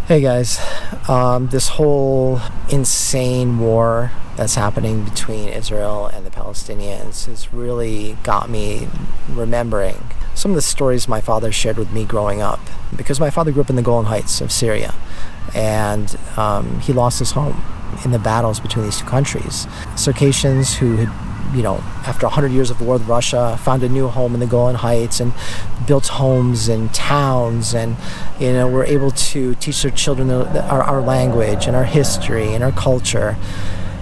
Hey guys, this whole insane war that's happening between Israel and the Palestinians has really got me remembering some of the stories my father shared with me growing up. Because my father grew up in the Golan Heights of Syria, and he lost his home in the battles between these two countries. Circassians who had, after 100 years of war with Russia, found a new home in the Golan Heights and built homes and towns, and were able to teach their children our language and our history and our culture.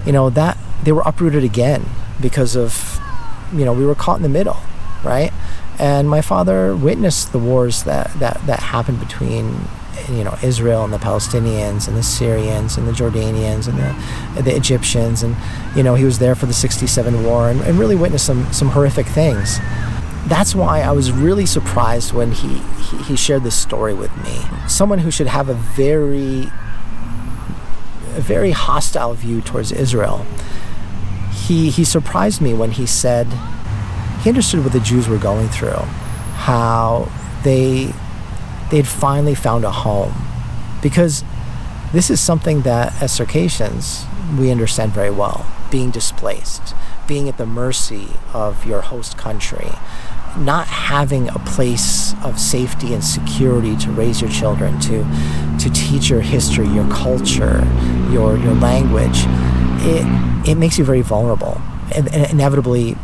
That they were uprooted again because of, we were caught in the middle, right? And my father witnessed the wars that happened between Israel and the Palestinians and the Syrians and the Jordanians and the Egyptians, and he was there for the 67 war and really witnessed some horrific things. That's why I was really surprised when he shared this story with me. Someone who should have a very hostile view towards Israel. He surprised me when he said he understood what the Jews were going through, how they'd finally found a home. Because this is something that, as Circassians, we understand very well. Being displaced, being at the mercy of your host country, not having a place of safety and security to raise your children, to teach your history, your culture, your language, it makes you very vulnerable. And inevitably,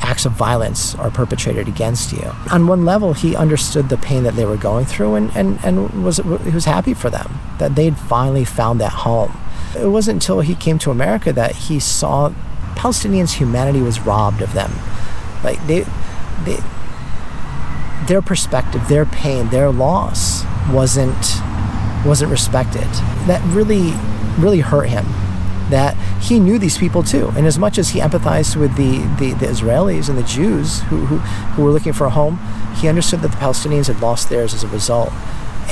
acts of violence are perpetrated against you. On one level, he understood the pain that they were going through and he was happy for them, that they'd finally found that home. It wasn't until he came to America that he saw Palestinians' humanity was robbed of them. Like their perspective, their pain, their loss wasn't respected. That really, really hurt him. That he knew these people too, and as much as he empathized with the Israelis and the Jews who were looking for a home, he understood that the Palestinians had lost theirs as a result.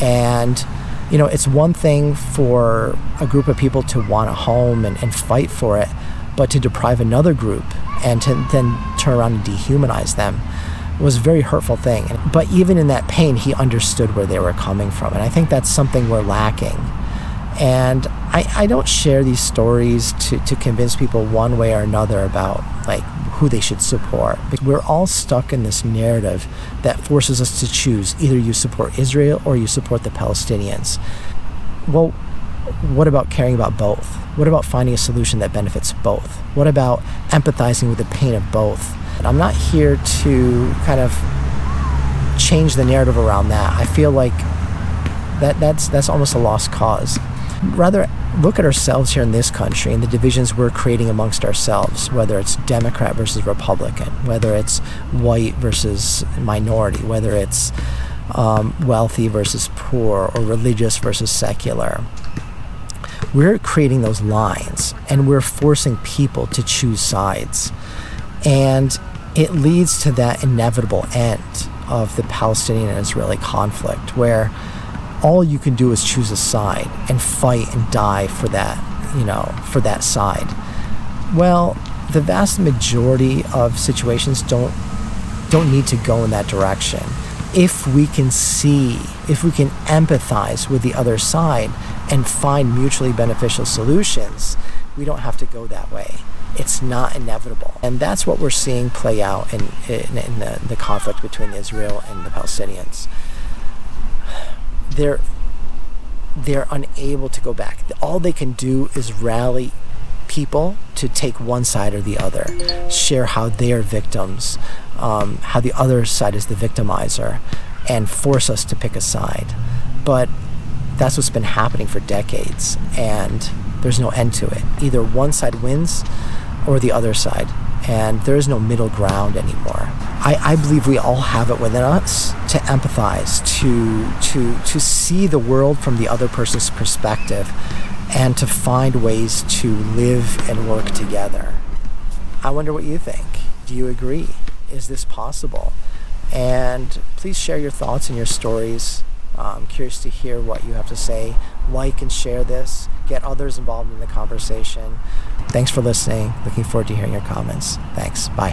And it's one thing for a group of people to want a home and fight for it, but to deprive another group and to then turn around and dehumanize them was a very hurtful thing. But even in that pain, he understood where they were coming from, and I think that's something we're lacking. And I don't share these stories to convince people one way or another about who they should support. We're all stuck in this narrative that forces us to choose. Either you support Israel or you support the Palestinians. Well, what about caring about both? What about finding a solution that benefits both? What about empathizing with the pain of both? I'm not here to kind of change the narrative around that. I feel like that's almost a lost cause. Rather, look at ourselves here in this country and the divisions we're creating amongst ourselves, whether it's Democrat versus Republican, whether it's white versus minority, whether it's wealthy versus poor, or religious versus secular. We're creating those lines, and we're forcing people to choose sides. And it leads to that inevitable end of the Palestinian and Israeli conflict, where all you can do is choose a side and fight and die for that, for that side. Well, the vast majority of situations don't need to go in that direction. If we can empathize with the other side and find mutually beneficial solutions, we don't have to go that way. It's not inevitable. And that's what we're seeing play out in the conflict between Israel and the Palestinians. They're unable to go back. All they can do is rally people to take one side or the other, share how they are victims, how the other side is the victimizer, and force us to pick a side. But that's what's been happening for decades, and there's no end to it. Either one side wins or the other side, and there is no middle ground anymore. I believe we all have it within us to empathize, to see the world from the other person's perspective, and to find ways to live and work together. I wonder what you think. Do you agree? Is this possible? And please share your thoughts and your stories. I'm curious to hear what you have to say. Like and share this. Get others involved in the conversation. Thanks for listening. Looking forward to hearing your comments. Thanks. Bye.